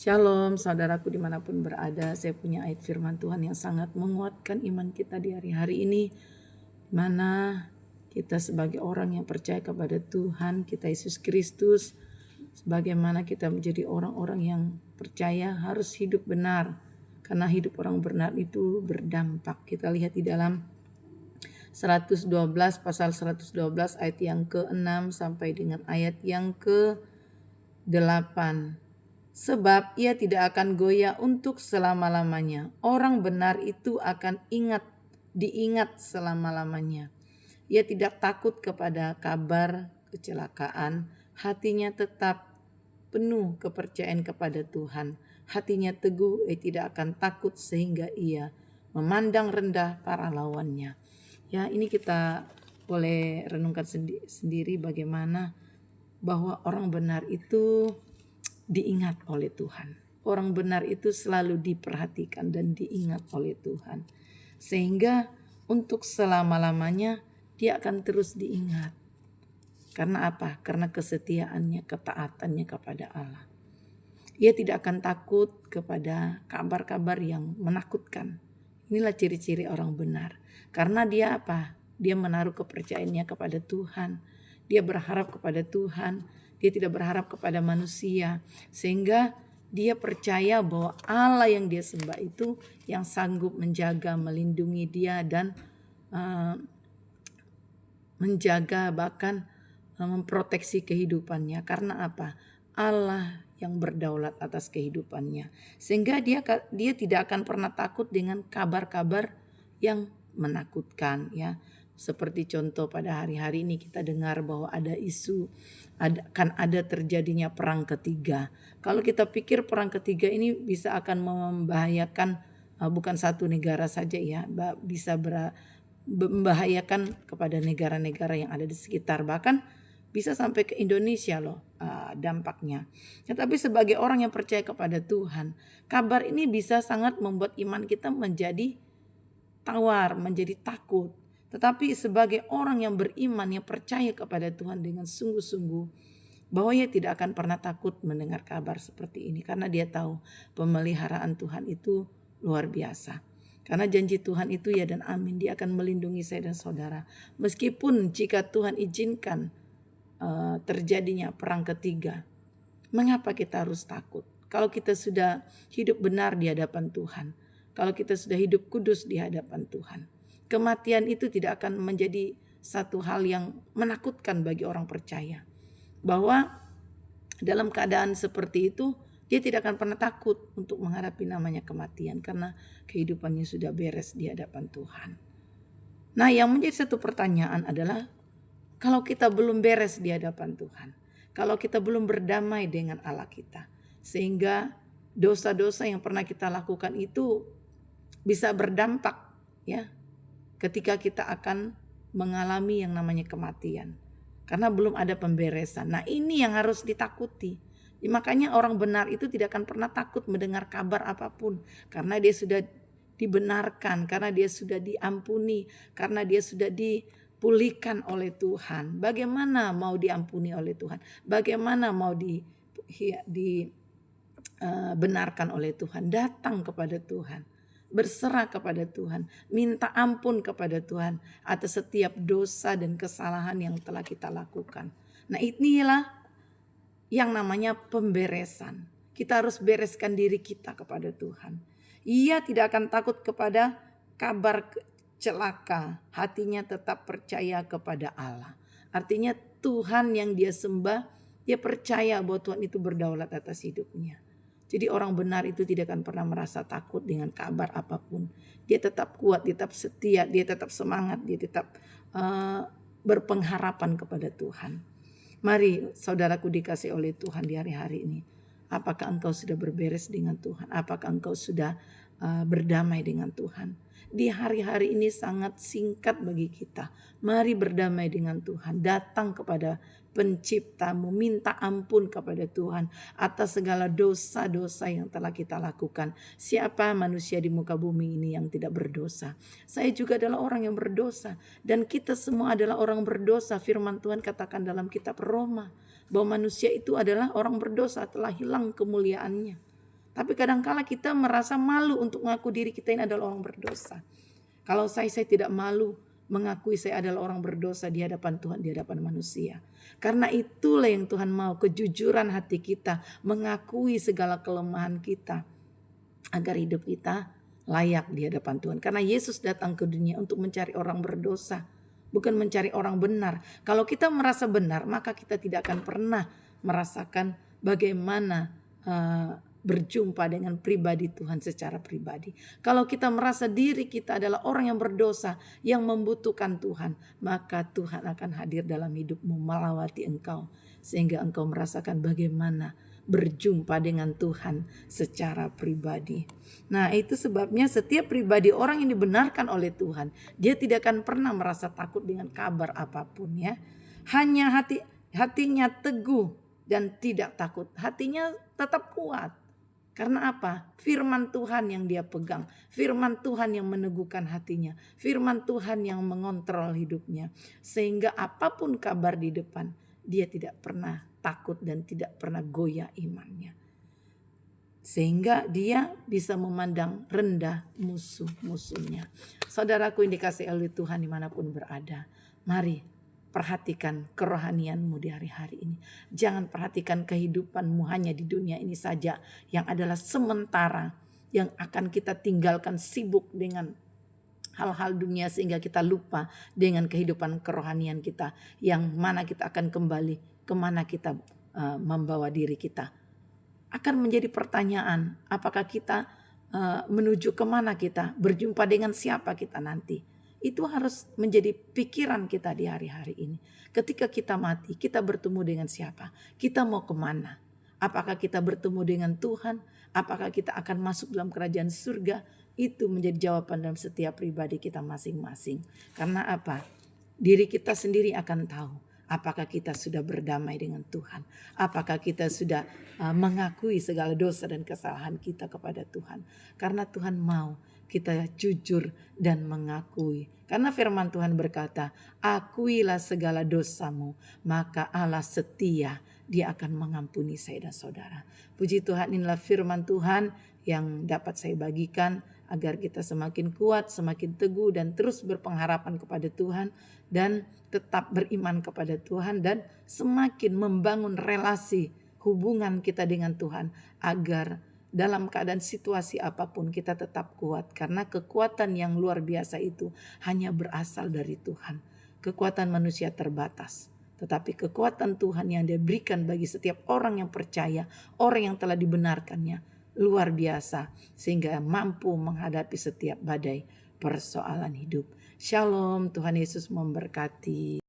Shalom saudaraku dimanapun berada, saya punya ayat firman Tuhan yang sangat menguatkan iman kita di hari-hari ini, mana kita sebagai orang yang percaya kepada Tuhan kita Yesus Kristus, sebagaimana kita menjadi orang-orang yang percaya harus hidup benar, karena hidup orang benar itu berdampak. Kita lihat di dalam 112 pasal 112 ayat yang ke-6 sampai dengan ayat yang ke-8. Sebab ia tidak akan goyah untuk selama-lamanya. Orang benar itu akan diingat selama-lamanya. Ia tidak takut kepada kabar kecelakaan. Hatinya tetap penuh kepercayaan kepada Tuhan. Hatinya teguh, ia tidak akan takut sehingga ia memandang rendah para lawannya. Ya, ini kita boleh renungkan sendiri bagaimana bahwa orang benar itu diingat oleh Tuhan. Orang benar itu selalu diperhatikan dan diingat oleh Tuhan. Sehingga untuk selama-lamanya dia akan terus diingat. Karena apa? Karena kesetiaannya, ketaatannya kepada Allah. Ia tidak akan takut kepada kabar-kabar yang menakutkan. Inilah ciri-ciri orang benar. Karena dia apa? Dia menaruh kepercayaannya kepada Tuhan. Dia berharap kepada Tuhan. Dia tidak berharap kepada manusia. Sehingga dia percaya bahwa Allah yang dia sembah itu yang sanggup menjaga, melindungi dia dan menjaga bahkan memproteksi kehidupannya. Karena apa? Allah yang berdaulat atas kehidupannya. Sehingga dia tidak akan pernah takut dengan kabar-kabar yang menakutkan, ya. Seperti contoh pada hari-hari ini kita dengar bahwa ada isu akan ada terjadinya perang ketiga. Kalau kita pikir perang ketiga ini bisa akan membahayakan bukan satu negara saja, ya, bisa membahayakan kepada negara-negara yang ada di sekitar, bahkan bisa sampai ke Indonesia loh dampaknya. Tetapi sebagai orang yang percaya kepada Tuhan, kabar ini bisa sangat membuat iman kita menjadi tawar, menjadi takut. Tetapi sebagai orang yang beriman, yang percaya kepada Tuhan dengan sungguh-sungguh, bahwa ia tidak akan pernah takut mendengar kabar seperti ini. Karena dia tahu pemeliharaan Tuhan itu luar biasa. Karena janji Tuhan itu ya dan amin. Dia akan melindungi saya dan saudara. Meskipun jika Tuhan izinkan terjadinya perang ketiga, mengapa kita harus takut? Kalau kita sudah hidup benar di hadapan Tuhan, kalau kita sudah hidup kudus di hadapan Tuhan, kematian itu tidak akan menjadi satu hal yang menakutkan bagi orang percaya. Bahwa dalam keadaan seperti itu dia tidak akan pernah takut untuk menghadapi namanya kematian, karena kehidupannya sudah beres di hadapan Tuhan. Nah, yang menjadi satu pertanyaan adalah, kalau kita belum beres di hadapan Tuhan, kalau kita belum berdamai dengan Allah kita, sehingga dosa-dosa yang pernah kita lakukan itu bisa berdampak, ya, ketika kita akan mengalami yang namanya kematian, karena belum ada pemberesan. Nah, ini yang harus ditakuti. Makanya orang benar itu tidak akan pernah takut mendengar kabar apapun, karena dia sudah dibenarkan, karena dia sudah diampuni, karena dia sudah dipulihkan oleh Tuhan. Bagaimana mau diampuni oleh Tuhan? Bagaimana mau dibenarkan oleh Tuhan? Datang kepada Tuhan, berserah kepada Tuhan, minta ampun kepada Tuhan atas setiap dosa dan kesalahan yang telah kita lakukan. Nah, inilah yang namanya pemberesan. Kita harus bereskan diri kita kepada Tuhan. Ia tidak akan takut kepada kabar celaka, hatinya tetap percaya kepada Allah. Artinya Tuhan yang dia sembah, dia percaya bahwa Tuhan itu berdaulat atas hidupnya. Jadi orang benar itu tidak akan pernah merasa takut dengan kabar apapun. Dia tetap kuat, dia tetap setia, dia tetap semangat, dia tetap berpengharapan kepada Tuhan. Mari saudaraku dikasih oleh Tuhan di hari-hari ini. Apakah engkau sudah berberes dengan Tuhan? Apakah engkau sudah berdamai dengan Tuhan? Di hari-hari ini sangat singkat bagi kita. Mari berdamai dengan Tuhan. Datang kepada Penciptamu, minta ampun kepada Tuhan atas segala dosa-dosa yang telah kita lakukan. Siapa manusia di muka bumi ini yang tidak berdosa? Saya juga adalah orang yang berdosa, dan kita semua adalah orang berdosa. Firman Tuhan katakan dalam kitab Roma bahwa manusia itu adalah orang berdosa, telah hilang kemuliaannya. Tapi kadangkala kita merasa malu untuk mengaku diri kita ini adalah orang berdosa. Kalau saya tidak malu mengakui saya adalah orang berdosa di hadapan Tuhan, di hadapan manusia. Karena itulah yang Tuhan mau, kejujuran hati kita, mengakui segala kelemahan kita, agar hidup kita layak di hadapan Tuhan. Karena Yesus datang ke dunia untuk mencari orang berdosa, bukan mencari orang benar. Kalau kita merasa benar, maka kita tidak akan pernah merasakan bagaimana berjumpa dengan pribadi Tuhan secara pribadi. Kalau kita merasa diri kita adalah orang yang berdosa, yang membutuhkan Tuhan, maka Tuhan akan hadir dalam hidupmu, melawati engkau, sehingga engkau merasakan bagaimana berjumpa dengan Tuhan secara pribadi. Nah, itu sebabnya setiap pribadi orang yang dibenarkan oleh Tuhan, dia tidak akan pernah merasa takut dengan kabar apapun ya. Hanya hatinya teguh dan tidak takut. Hatinya tetap kuat. Karena apa? Firman Tuhan yang dia pegang. Firman Tuhan yang meneguhkan hatinya. Firman Tuhan yang mengontrol hidupnya. Sehingga apapun kabar di depan, dia tidak pernah takut dan tidak pernah goyah imannya. Sehingga dia bisa memandang rendah musuh-musuhnya. Saudaraku yang dikasihi oleh Tuhan dimanapun berada. Mari perhatikan kerohanianmu di hari-hari ini. Jangan perhatikan kehidupanmu hanya di dunia ini saja yang adalah sementara, yang akan kita tinggalkan sibuk dengan hal-hal dunia sehingga kita lupa dengan kehidupan kerohanian kita, yang mana kita akan kembali, kemana kita membawa diri kita. Akan menjadi pertanyaan, apakah kita menuju kemana kita, berjumpa dengan siapa kita nanti. Itu harus menjadi pikiran kita di hari-hari ini. Ketika kita mati, kita bertemu dengan siapa? Kita mau kemana? Apakah kita bertemu dengan Tuhan? Apakah kita akan masuk dalam kerajaan surga? Itu menjadi jawaban dalam setiap pribadi kita masing-masing. Karena apa? Diri kita sendiri akan tahu. Apakah kita sudah berdamai dengan Tuhan? Apakah kita sudah mengakui segala dosa dan kesalahan kita kepada Tuhan? Karena Tuhan mau kita jujur dan mengakui. Karena firman Tuhan berkata, akuilah segala dosamu, maka Allah setia, dia akan mengampuni saya dan saudara. Puji Tuhan, inilah firman Tuhan yang dapat saya bagikan agar kita semakin kuat, semakin teguh dan terus berpengharapan kepada Tuhan dan tetap beriman kepada Tuhan dan semakin membangun relasi hubungan kita dengan Tuhan agar dalam keadaan situasi apapun kita tetap kuat. Karena kekuatan yang luar biasa itu hanya berasal dari Tuhan. Kekuatan manusia terbatas. Tetapi kekuatan Tuhan yang diberikan bagi setiap orang yang percaya, orang yang telah dibenarkannya, luar biasa. Sehingga mampu menghadapi setiap badai persoalan hidup. Shalom, Tuhan Yesus memberkati.